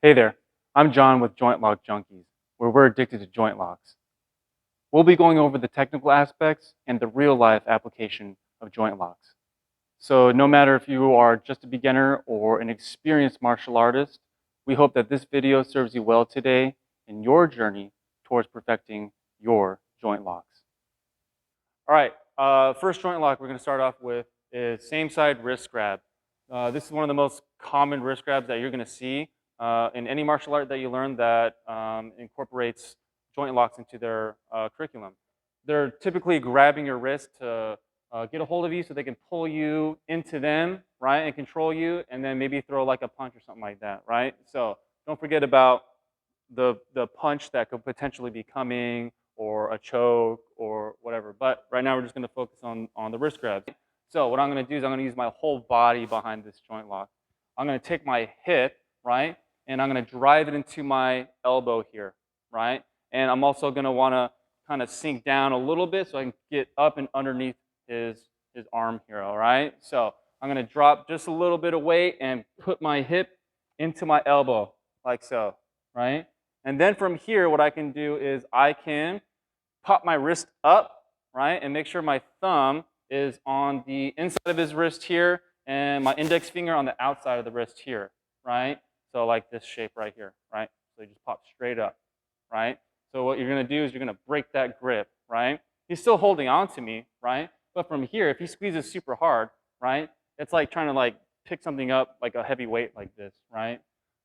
Hey there, I'm John with Joint Lock Junkies, where we're addicted to joint locks. We'll be going over the technical aspects and the real life application of joint locks. So, no matter if you are just a beginner or an experienced martial artist, we hope that this video serves you well today in your journey towards perfecting your joint locks. All right, first joint lock we're going to start off with is same side wrist grab. This is one of the most common wrist grabs that you're going to see in any martial art that you learn that incorporates joint locks into their curriculum. They're typically grabbing your wrist to get a hold of you so they can pull you into them, right, and control you, and then maybe throw like a punch or something like that, right? So don't forget about the punch that could potentially be coming, or a choke, or whatever. But right now we're just going to focus on the wrist grabs. So what I'm going to do is I'm going to use my whole body behind this joint lock. I'm going to take my hip, right, and I'm going to drive it into my elbow here, right? And I'm also going to want to kind of sink down a little bit so I can get up and underneath his arm here, all right? So I'm going to drop just a little bit of weight and put my hip into my elbow, like so, right? And then from here, what I can do is I can pop my wrist up, right, and make sure my thumb is on the inside of his wrist here and my index finger on the outside of the wrist here, right? So like this shape right here, right? So you just pop straight up, right? So what you're going to do is you're going to break that grip, right? He's still holding on to me, right? But from here, if he squeezes super hard, right, it's like trying to like pick something up like a heavy weight like this, right?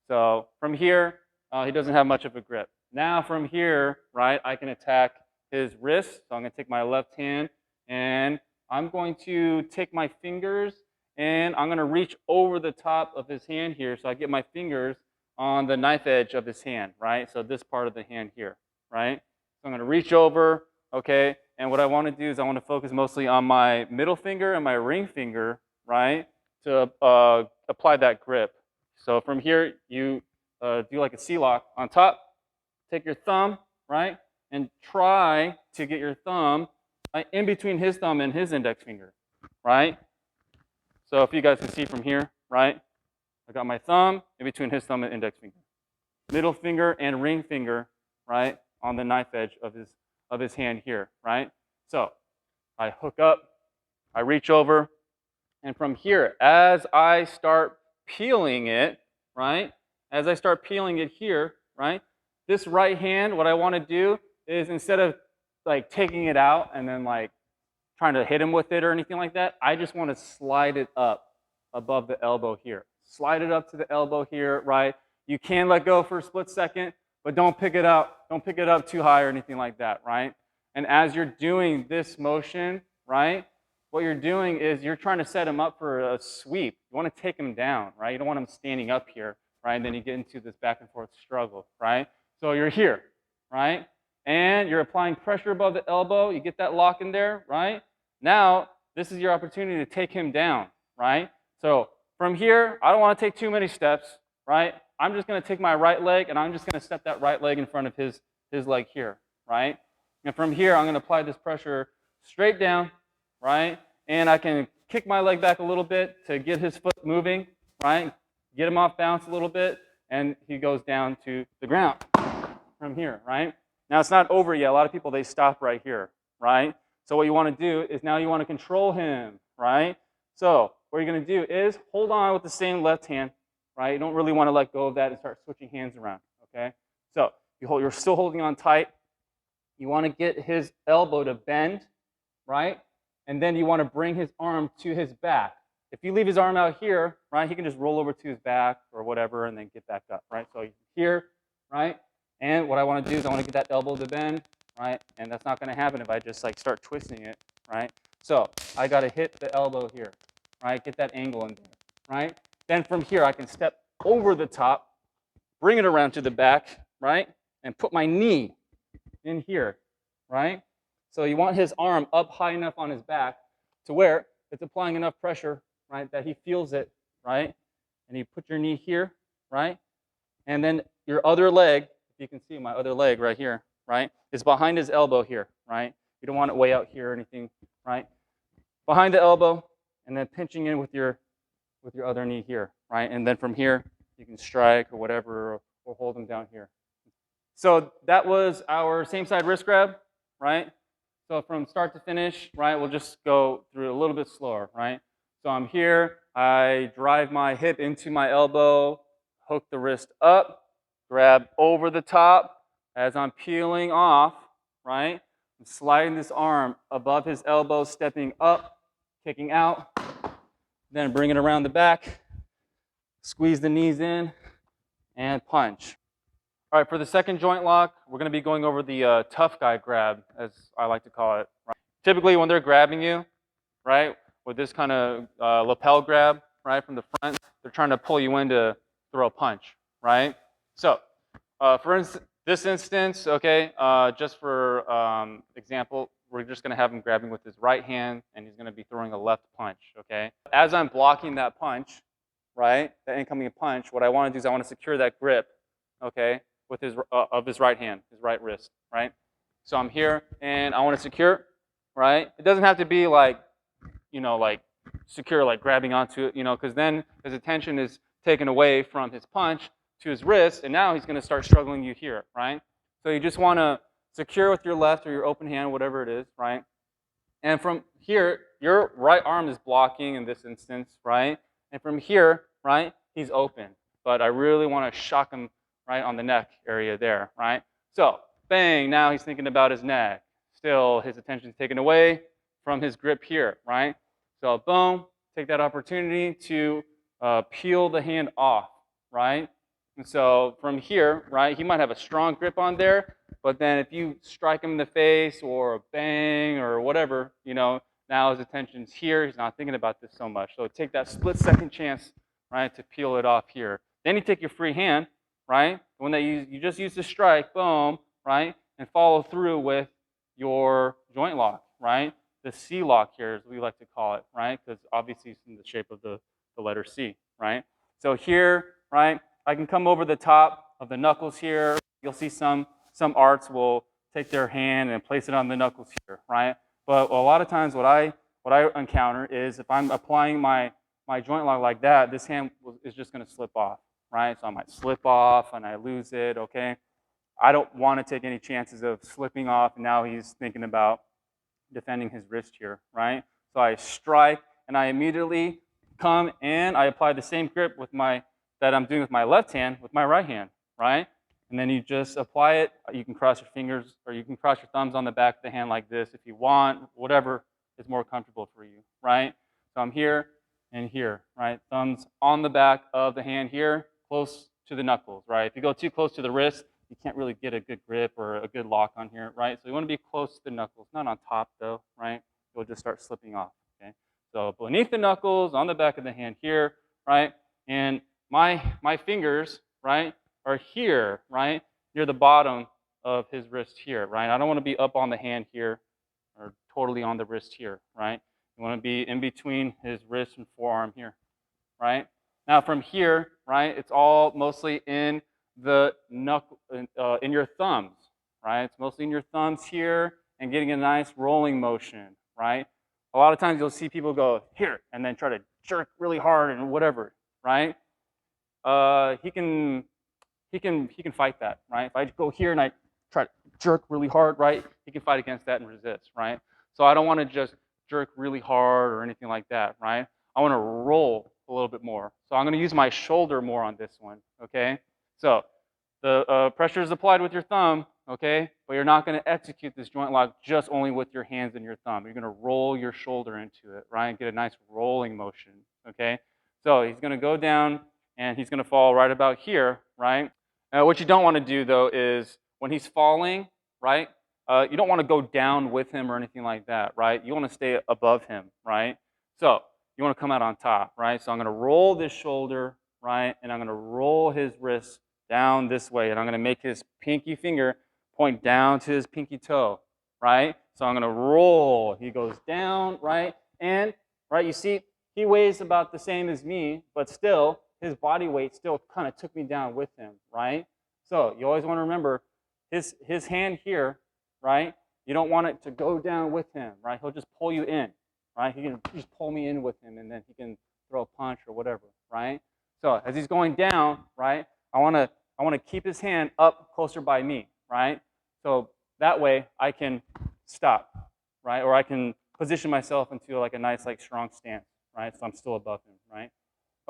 So from here, he doesn't have much of a grip. Now from here, right, I can attack his wrist. So I'm going to take my left hand and I'm going to take my fingers and I'm going to reach over the top of his hand here so I get my fingers on the knife edge of his hand, right? So this part of the hand here, right? So I'm going to reach over, okay? And what I want to do is I want to focus mostly on my middle finger and my ring finger, right, to apply that grip. So from here, you do like a C-lock on top, take your thumb, right, and try to get your thumb in between his thumb and his index finger, right? So if you guys can see from here, right, I got my thumb in between his thumb and index finger. Middle finger and ring finger, right, on the knife edge of his hand here, right? So I hook up, I reach over, and from here, as I start peeling it, right, as I start peeling it here, right, this right hand, what I want to do is instead of like taking it out and then like trying to hit him with it or anything like that, I just want to slide it up above the elbow here. Slide it up to the elbow here, right? You can let go for a split second, but don't pick it up. Don't pick it up too high or anything like that, right? And as you're doing this motion, right, what you're doing is you're trying to set him up for a sweep. You want to take him down, right? You don't want him standing up here, right? And then you get into this back and forth struggle, right? So you're here, right? And you're applying pressure above the elbow. You get that lock in there, right? Now, this is your opportunity to take him down, right? So from here, I don't want to take too many steps, right? I'm just going to take my right leg, and I'm just going to step that right leg in front of his leg here, right? And from here, I'm going to apply this pressure straight down, right? And I can kick my leg back a little bit to get his foot moving, right? Get him off balance a little bit, and he goes down to the ground from here, right? Now, it's not over yet. A lot of people, they stop right here, right? So what you want to do is now you want to control him, right? So what you're going to do is hold on with the same left hand, right? You don't really want to let go of that and start switching hands around, okay? So you're still holding on tight. You want to get his elbow to bend, right? And then you want to bring his arm to his back. If you leave his arm out here, right, he can just roll over to his back or whatever and then get back up, right? So here, right? And what I want to do is I want to get that elbow to bend, right? And that's not going to happen if I just like start twisting it, right? So I got to hit the elbow here, right? Get that angle in there, right? Then from here, I can step over the top, bring it around to the back, right? And put my knee in here, right? So you want his arm up high enough on his back to where it's applying enough pressure, right, that he feels it, right? And you put your knee here, right? And then your other leg, if you can see my other leg right here, right, is behind his elbow here, right? You don't want it way out here or anything, right? Behind the elbow, and then pinching in with your other knee here, right? And then from here, you can strike or whatever, or hold them down here. So that was our same side wrist grab, right? So from start to finish, right, we'll just go through a little bit slower, right? So I'm here, I drive my hip into my elbow, hook the wrist up, grab over the top. As I'm peeling off, right, I'm sliding this arm above his elbow, stepping up, kicking out, then bring it around the back, squeeze the knees in, and punch. All right, for the second joint lock, we're going to be going over the tough guy grab, as I like to call it. Right? Typically, when they're grabbing you, right, with this kind of lapel grab, right, from the front, they're trying to pull you in to throw a punch, right? So, for this instance, okay, just for example, we're just going to have him grabbing with his right hand, and he's going to be throwing a left punch, okay? As I'm blocking that punch, right, the incoming punch, what I want to do is I want to secure that grip, okay, with his of his right hand, his right wrist, right? So I'm here, and I want to secure, right? It doesn't have to be like, you know, like secure, like grabbing onto it, you know, because then his attention is taken away from his punch to his wrist, and now he's going to start struggling you here, right? So you just want to secure with your left or your open hand, whatever it is, right? And from here, your right arm is blocking in this instance, right? And from here, right, he's open. But I really want to shock him right on the neck area there, right? So, bang, now he's thinking about his neck. Still, his attention's taken away from his grip here, right? So, boom, take that opportunity to peel the hand off, right? And so from here, right, he might have a strong grip on there, but then if you strike him in the face or a bang or whatever, you know, now his attention's here. He's not thinking about this so much. So take that split-second chance, right, to peel it off here. Then you take your free hand, right, the one that you just used to strike, boom, right, and follow through with your joint lock, right? The C lock here is what we like to call it, right? Because obviously it's in the shape of the letter C, right? So here, right, I can come over the top of the knuckles here. You'll see some arts will take their hand and place it on the knuckles here, right? But a lot of times what I encounter is if I'm applying my joint lock like that, this hand is just going to slip off, right? So I might slip off and I lose it, okay? I don't want to take any chances of slipping off, and now he's thinking about defending his wrist here, right? So I strike, and I immediately come and I apply the same grip with that I'm doing with my left hand with my right hand, right? And then you just apply it. You can cross your fingers, or you can cross your thumbs on the back of the hand like this if you want, whatever is more comfortable for you, right? So I'm here and here, right? Thumbs on the back of the hand here, close to the knuckles, right? If you go too close to the wrist, you can't really get a good grip or a good lock on here, right? So you want to be close to the knuckles, not on top though, right? You'll just start slipping off, okay? So beneath the knuckles, on the back of the hand here, right? And my fingers, right, are here, right, near the bottom of his wrist here, right? I don't want to be up on the hand here or totally on the wrist here, right? You want to be in between his wrist and forearm here, right? Now from here, right, it's all mostly in the knuckle, in your thumbs, right? It's mostly in your thumbs here and getting a nice rolling motion, right? A lot of times you'll see people go here and then try to jerk really hard and whatever, right? He can fight that, right? If I go here and I try to jerk really hard, right? He can fight against that and resist, right? So I don't want to just jerk really hard or anything like that, right? I want to roll a little bit more. So I'm going to use my shoulder more on this one, okay? So the pressure is applied with your thumb, okay? But you're not going to execute this joint lock just only with your hands and your thumb. You're going to roll your shoulder into it, right? Get a nice rolling motion, okay? So he's going to go down and he's going to fall right about here, right? What you don't want to do, though, is when he's falling, right, you don't want to go down with him or anything like that, right? You want to stay above him, right? So you want to come out on top, right? So I'm going to roll this shoulder, right, and I'm going to roll his wrist down this way, and I'm going to make his pinky finger point down to his pinky toe, right? So I'm going to roll. He goes down, right? And, right, you see, he weighs about the same as me, but still, his body weight still kind of took me down with him, right? So you always want to remember his hand here, right? You don't want it to go down with him, right? He'll just pull you in, right? He can just pull me in with him, and then he can throw a punch or whatever, right? So as he's going down, right, I want I want to keep his hand up closer by me, right? So that way I can stop, right? Or I can position myself into like a nice, like strong stance, right? So I'm still above him, right?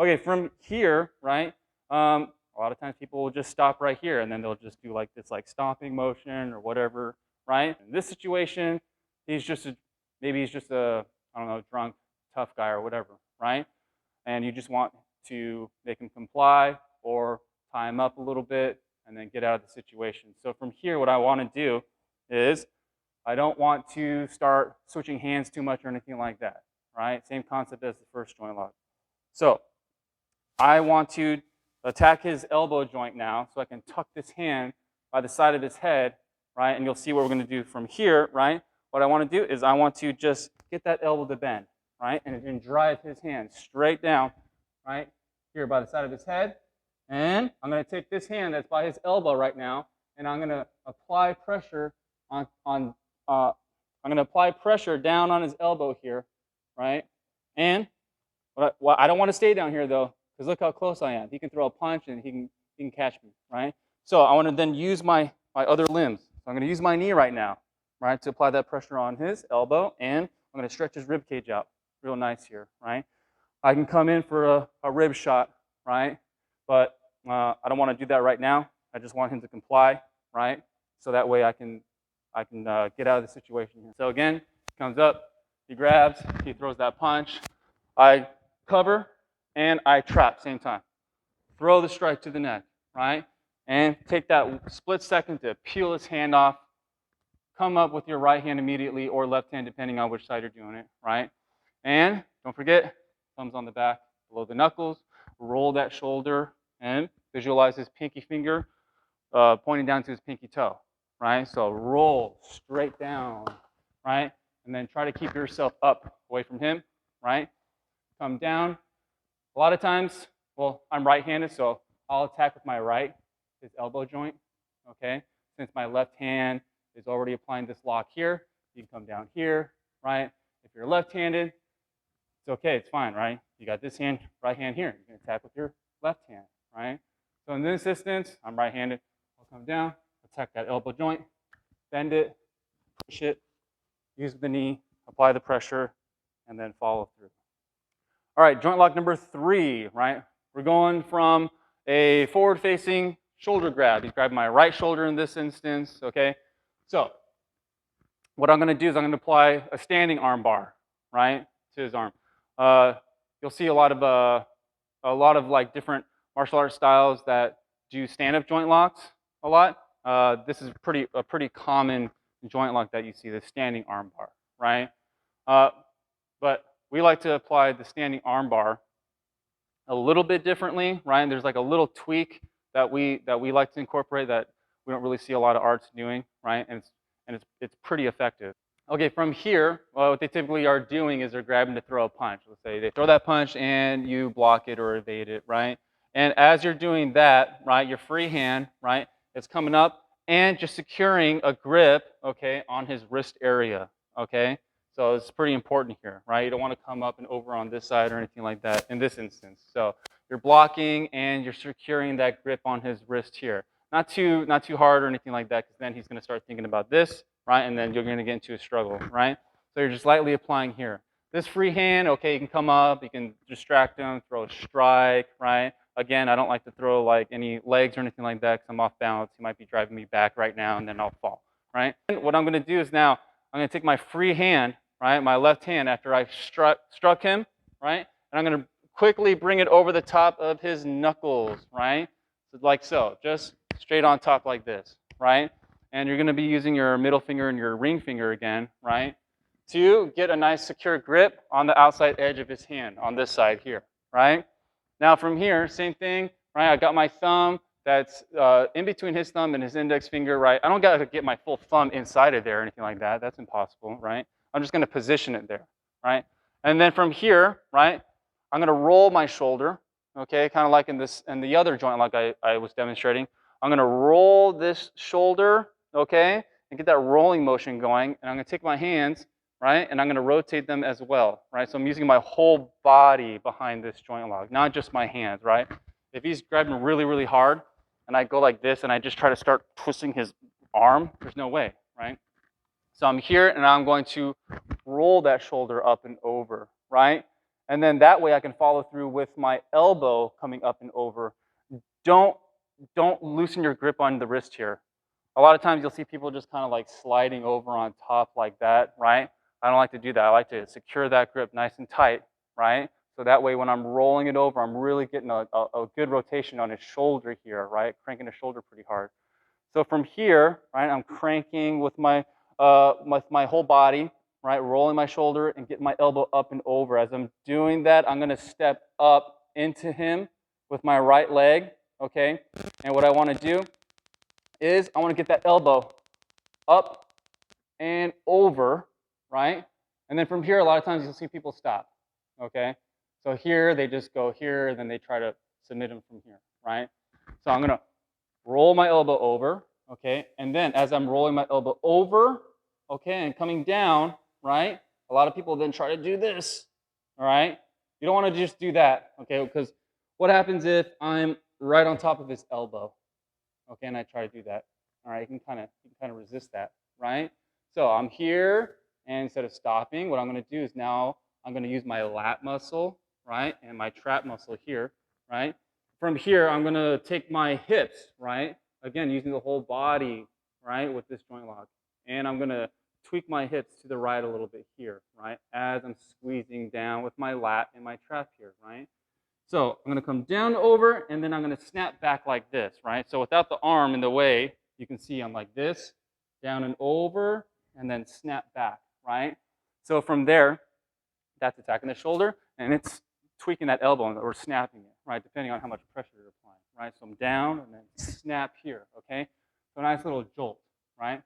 Okay, from here, right? A lot of times people will just stop right here and then they'll just do like this like stomping motion or whatever, right? In this situation, maybe he's just a, I don't know, drunk, tough guy or whatever, right? And you just want to make him comply or tie him up a little bit and then get out of the situation. So from here, what I want to do is I don't want to start switching hands too much or anything like that, right? Same concept as the first joint lock. So I want to attack his elbow joint now so I can tuck this hand by the side of his head, right? And you'll see what we're going to do from here, right? What I want to do is I want to just get that elbow to bend, right? And drive his hand straight down, right? Here by the side of his head. And I'm going to take this hand that's by his elbow right now, and I'm going to apply pressure I'm going to apply pressure down on his elbow here, right? And I don't want to stay down here though, because look how close I am. He can throw a punch and he can catch me, right? So I want to then use my other limbs. So I'm going to use my knee right now, right, to apply that pressure on his elbow, and I'm going to stretch his rib cage out real nice here, right? I can come in for a rib shot, right? But I don't want to do that right now. I just want him to comply, right? So that way I can get out of the situation here. So again, he comes up, he grabs, he throws that punch. I cover and I trap same time. Throw the strike to the neck, right? And take that split second to peel his hand off. Come up with your right hand immediately or left hand, depending on which side you're doing it, right? And don't forget, thumbs on the back, below the knuckles. Roll that shoulder and visualize his pinky finger pointing down to his pinky toe, right? So roll straight down, right? And then try to keep yourself up away from him, right? Come down. A lot of times, well, I'm right-handed, so I'll attack with my right, his elbow joint, okay? Since my left hand is already applying this lock here, you can come down here, right? If you're left-handed, it's okay, it's fine, right? You got this hand, right hand here. You can attack with your left hand, right? So in this instance, I'm right-handed. I'll come down, attack that elbow joint, bend it, push it, use the knee, apply the pressure, and then follow through. All right, joint lock number 3, right? We're going from a forward-facing shoulder grab. He's grabbing my right shoulder in this instance, okay? So what I'm going to do is I'm going to apply a standing arm bar, right, to his arm. You'll see a lot of like different martial arts styles that do stand-up joint locks a lot. This is a pretty common joint lock that you see, the standing arm bar, right? But we like to apply the standing arm bar a little bit differently, right? And there's like a little tweak that we like to incorporate that we don't really see a lot of arts doing, right? And it's pretty effective. Okay, from here, well, what they typically are doing is they're grabbing to throw a punch. Let's say they throw that punch and you block it or evade it, right? And as you're doing that, right, your free hand, right, it's coming up and just securing a grip, okay, on his wrist area, okay? So it's pretty important here, right? You don't want to come up and over on this side or anything like that in this instance. So you're blocking and you're securing that grip on his wrist here. Not too hard or anything like that, because then he's going to start thinking about this, right? And then you're going to get into a struggle, right? So you're just lightly applying here. This free hand, okay, you can come up, you can distract him, throw a strike, right? Again, I don't like to throw like any legs or anything like that because I'm off balance. He might be driving me back right now and then I'll fall, right? And what I'm going to do is now I'm going to take my free hand, right, my left hand after I struck him, right? And I'm going to quickly bring it over the top of his knuckles, right? So like so, just straight on top like this, right? And you're going to be using your middle finger and your ring finger again, right, to get a nice secure grip on the outside edge of his hand on this side here, right? Now from here, same thing, right? I got my thumb that's in between his thumb and his index finger, right? I don't got to get my full thumb inside of there or anything like that. That's impossible, right? I'm just going to position it there, right? And then from here, right, I'm going to roll my shoulder, okay, kind of like in the other joint like I was demonstrating. I'm going to roll this shoulder, okay, and get that rolling motion going. And I'm going to take my hands, right, and I'm going to rotate them as well, right? So I'm using my whole body behind this joint lock, not just my hands, right? If he's grabbing really, really hard, and I go like this, and I just try to start twisting his arm, there's no way, right? So I'm here, and I'm going to roll that shoulder up and over, right? And then that way I can follow through with my elbow coming up and over. Don't loosen your grip on the wrist here. A lot of times you'll see people just kind of like sliding over on top like that, right? I don't like to do that. I like to secure that grip nice and tight, right? So that way when I'm rolling it over, I'm really getting a good rotation on his shoulder here, right? Cranking his shoulder pretty hard. So from here, right, I'm cranking with my whole body, right, rolling my shoulder and getting my elbow up and over. As I'm doing that, I'm going to step up into him with my right leg, okay? And what I want to do is I want to get that elbow up and over, right? And then from here, a lot of times you'll see people stop, okay? So here, they just go here, and then they try to submit him from here, right? So I'm going to roll my elbow over, okay? And then as I'm rolling my elbow over, okay, and coming down, right? A lot of people then try to do this, all right? You don't want to just do that, okay? Because what happens if I'm right on top of his elbow, okay, and I try to do that, all right? You can kind of resist that, right? So I'm here, and instead of stopping, what I'm going to do is now I'm going to use my lat muscle, right, and my trap muscle here, right? From here, I'm going to take my hips, right? Again, using the whole body, right, with this joint lock. And I'm going to tweak my hips to the right a little bit here, right, as I'm squeezing down with my lat and my trap here, right? So I'm going to come down over, and then I'm going to snap back like this, right? So without the arm in the way, you can see I'm like this, down and over, and then snap back, right? So from there, that's attacking the shoulder, and it's tweaking that elbow or snapping it, right, depending on how much pressure you're applying, right? So I'm down and then snap here, okay? So a nice little jolt, right?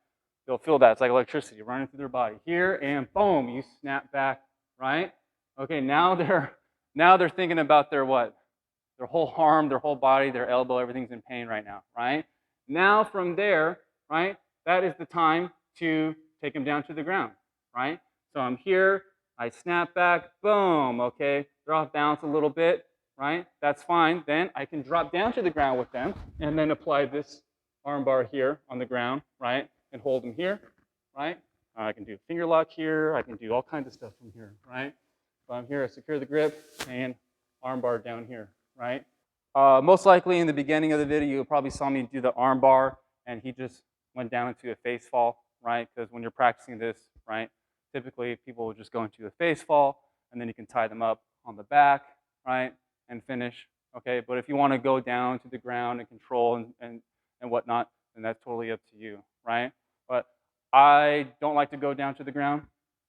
They'll feel that. It's like electricity running through their body. Here, and boom, you snap back, right? Okay, now they're thinking about their what? Their whole arm, their whole body, their elbow, everything's in pain right now, right? Now from there, right, that is the time to take them down to the ground, right? So I'm here, I snap back, boom, okay? They're off balance a little bit, right? That's fine. Then I can drop down to the ground with them and then apply this arm bar here on the ground, right? And hold them here, right? I can do finger lock here. I can do all kinds of stuff from here, right? So I'm here, I secure the grip and arm bar down here, right? Most likely in the beginning of the video, you probably saw me do the arm bar and he just went down into a face fall, right? Because when you're practicing this, right, typically people will just go into a face fall and then you can tie them up on the back, right, and finish, okay? But if you want to go down to the ground and control and whatnot, then that's totally up to you, right? But I don't like to go down to the ground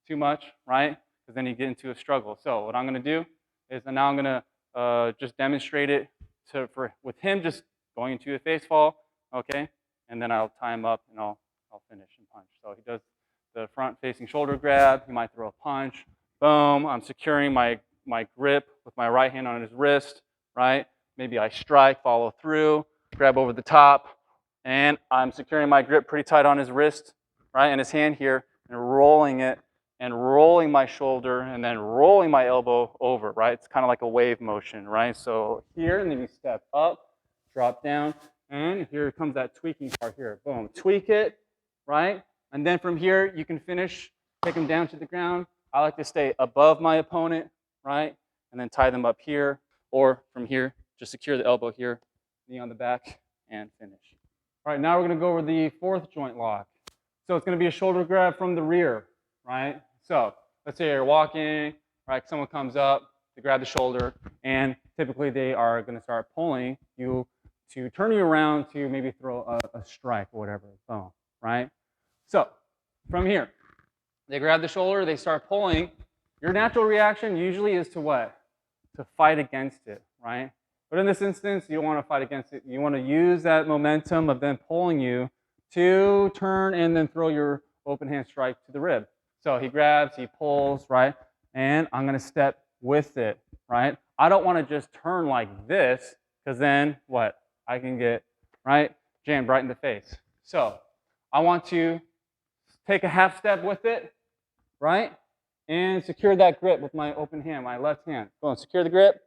too much, right? Because then you get into a struggle. So what I'm going to do is now I'm going to just demonstrate it with him just going into a face fall, okay? And then I'll tie him up and I'll finish and punch. So he does the front facing shoulder grab. He might throw a punch. Boom. I'm securing my grip with my right hand on his wrist, right? Maybe I strike, follow through, grab over the top, and I'm securing my grip pretty tight on his wrist, right, and his hand here, and rolling it, and rolling my shoulder, and then rolling my elbow over, right? It's kind of like a wave motion, right? So here, and then you step up, drop down, and here comes that tweaking part here. Boom, tweak it, right? And then from here, you can finish, take them down to the ground. I like to stay above my opponent, right? And then tie them up here, or from here, just secure the elbow here, knee on the back, and finish. All right, now we're going to go over the fourth joint lock. So it's going to be a shoulder grab from the rear, right? So let's say you're walking, right? Someone comes up, they grab the shoulder, and typically they are going to start pulling you to turn you around to maybe throw a strike or whatever, boom, right? So from here, they grab the shoulder, they start pulling. Your natural reaction usually is to what? To fight against it, right? But in this instance, you don't want to fight against it. You want to use that momentum of them pulling you to turn and then throw your open hand strike to the rib. So he grabs, he pulls, right? And I'm going to step with it, right? I don't want to just turn like this because then what? I can get, right, jammed right in the face. So I want to take a half step with it, right? And secure that grip with my open hand, my left hand. Go and secure the grip,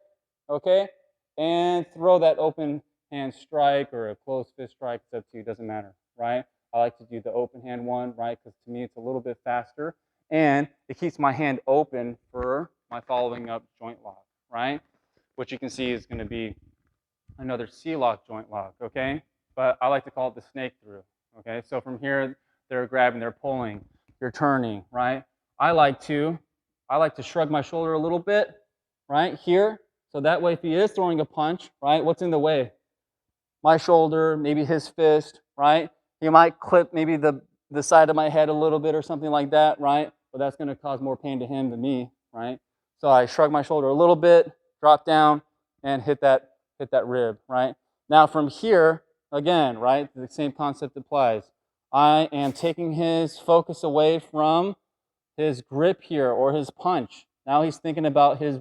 okay? And throw that open hand strike or a closed fist strike. It's up to you, doesn't matter, right? I like to do the open hand one, right? Because to me, it's a little bit faster. And it keeps my hand open for my following up joint lock, right? Which you can see is going to be another C-lock joint lock, okay? But I like to call it the snake through, okay? So from here, they're grabbing, they're pulling, you're turning, right? I like to shrug my shoulder a little bit, right, here. So that way, if he is throwing a punch, right, what's in the way? My shoulder, maybe his fist, right? He might clip maybe the side of my head a little bit or something like that, right? But that's going to cause more pain to him than me, right? So I shrug my shoulder a little bit, drop down, and hit that rib, right? Now from here, again, right, the same concept applies. I am taking his focus away from his grip here or his punch. Now he's thinking about his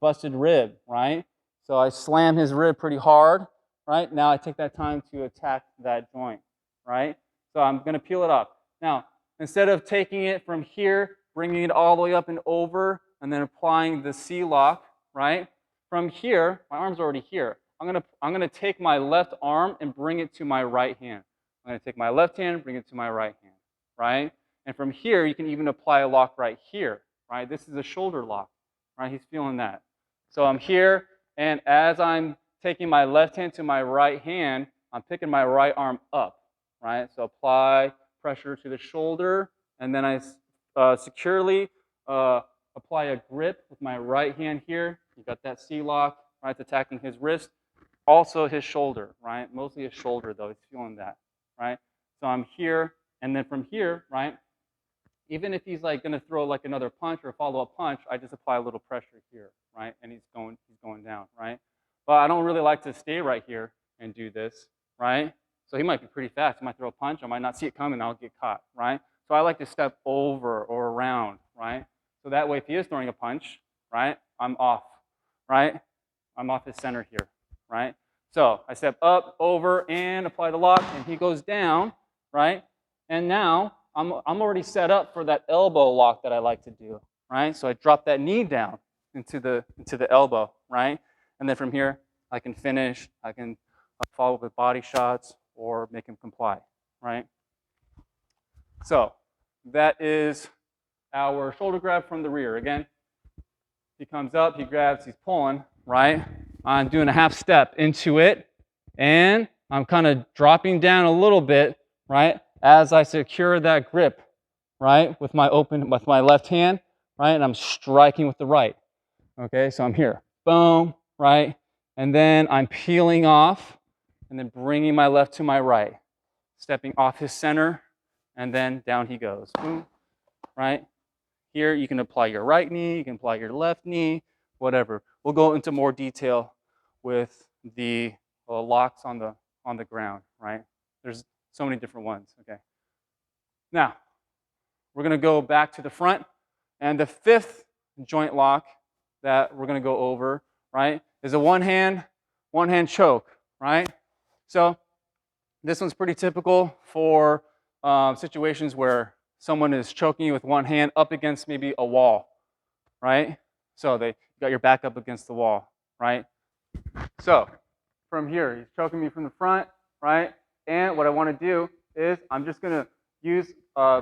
busted rib, right? So I slam his rib pretty hard, right? Now I take that time to attack that joint, right? So I'm going to peel it up. Now, instead of taking it from here, bringing it all the way up and over, and then applying the C-lock, right? From here, my arm's already here. I'm gonna take my left arm and bring it to my right hand. I'm gonna take my left hand and bring it to my right hand, right? And from here, you can even apply a lock right here, right? This is a shoulder lock, right? He's feeling that. So I'm here, and as I'm taking my left hand to my right hand, I'm picking my right arm up, right? So apply pressure to the shoulder, and then I securely apply a grip with my right hand here. You got that C-lock, right? It's attacking his wrist, also his shoulder, right? Mostly his shoulder, though. He's feeling that, right? So I'm here, and then from here, right? Even if he's like going to throw like another punch or a follow-up punch, I just apply a little pressure here, right? And he's going down, right? But I don't really like to stay right here and do this, right? So he might be pretty fast. He might throw a punch. I might not see it coming. I'll get caught, right? So I like to step over or around, right? So that way, if he is throwing a punch, right, I'm off, right? I'm off his center here, right? So I step up, over, and apply the lock, and he goes down, right? And now I'm already set up for that elbow lock that I like to do, right? So I drop that knee down into the elbow, right? And then from here, I can finish. I can follow with body shots or make him comply, right? So that is our shoulder grab from the rear. Again, he comes up, he grabs, he's pulling, right? I'm doing a half step into it, and I'm kind of dropping down a little bit, right? As I secure that grip, right? With my left hand, right? And I'm striking with the right. Okay, so I'm here, boom, right? And then I'm peeling off and then bringing my left to my right, stepping off his center, and then down he goes, boom, right? Here you can apply your right knee, you can apply your left knee, whatever. We'll go into more detail with the locks on the ground, right? There's so many different ones, okay? Now, we're gonna go back to the front, and the fifth joint lock that we're gonna go over, right, is a one hand choke, right? So this one's pretty typical for situations where someone is choking you with one hand up against maybe a wall, right? So you got your back up against the wall, right? So from here, he's choking me from the front, right? And what I want to do is I'm just going to use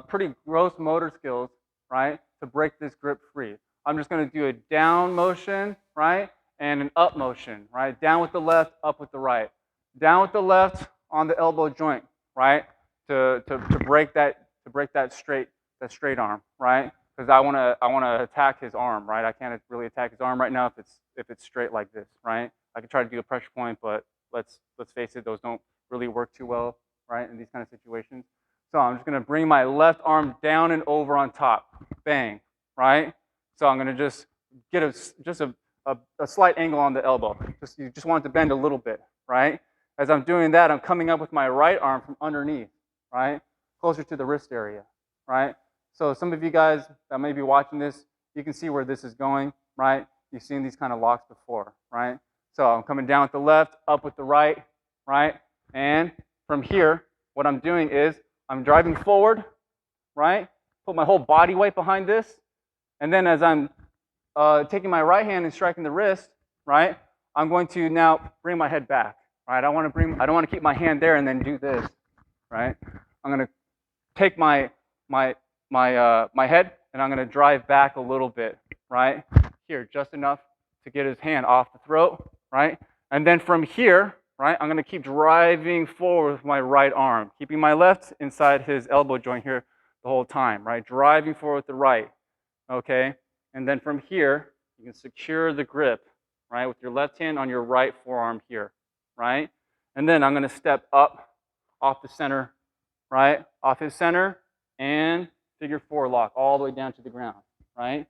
pretty gross motor skills, right, to break this grip free. I'm just going to do a down motion, right, and an up motion, right? Down with the left, up with the right. Down with the left on the elbow joint, right, to break that straight arm, right? Because I want to attack his arm, right? I can't really attack his arm right now if it's straight like this, right? I can try to do a pressure point, but let's face it, those don't really work too well, right, in these kind of situations. So I'm just going to bring my left arm down and over on top, bang, right? So I'm going to just get a slight angle on the elbow. You just want it to bend a little bit, right? As I'm doing that, I'm coming up with my right arm from underneath, right, closer to the wrist area, right? So some of you guys that may be watching this, you can see where this is going, right? You've seen these kind of locks before, right? So I'm coming down with the left, up with the right, right? And from here, what I'm doing is I'm driving forward, right? Put my whole body weight behind this. And then as I'm taking my right hand and striking the wrist, right, I'm going to now bring my head back, right? I don't want to keep my hand there and then do this, right? I'm going to take my head and I'm going to drive back a little bit, right? Here, just enough to get his hand off the throat, right? And then from here, right, I'm going to keep driving forward with my right arm, keeping my left inside his elbow joint here the whole time, right? Driving forward with the right, okay? And then from here, you can secure the grip, right, with your left hand on your right forearm here, right? And then I'm going to step up off the center, right? Off his center and figure four lock all the way down to the ground, right?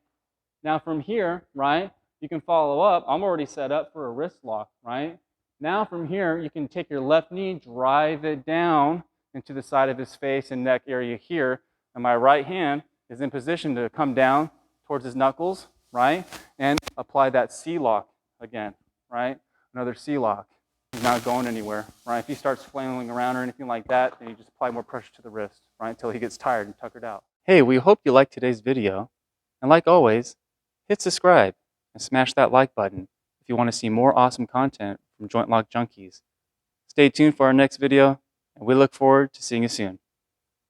Now from here, right, you can follow up. I'm already set up for a wrist lock, right? Now from here, you can take your left knee, drive it down into the side of his face and neck area here, and my right hand is in position to come down towards his knuckles, right? And apply that C lock again, right? Another C lock. He's not going anywhere, right? If he starts flailing around or anything like that, then you just apply more pressure to the wrist, right? Until he gets tired and tuckered out. Hey, we hope you liked today's video. And like always, hit subscribe and smash that like button if you want to see more awesome content from Joint Lock Junkies. Stay tuned for our next video, and we look forward to seeing you soon.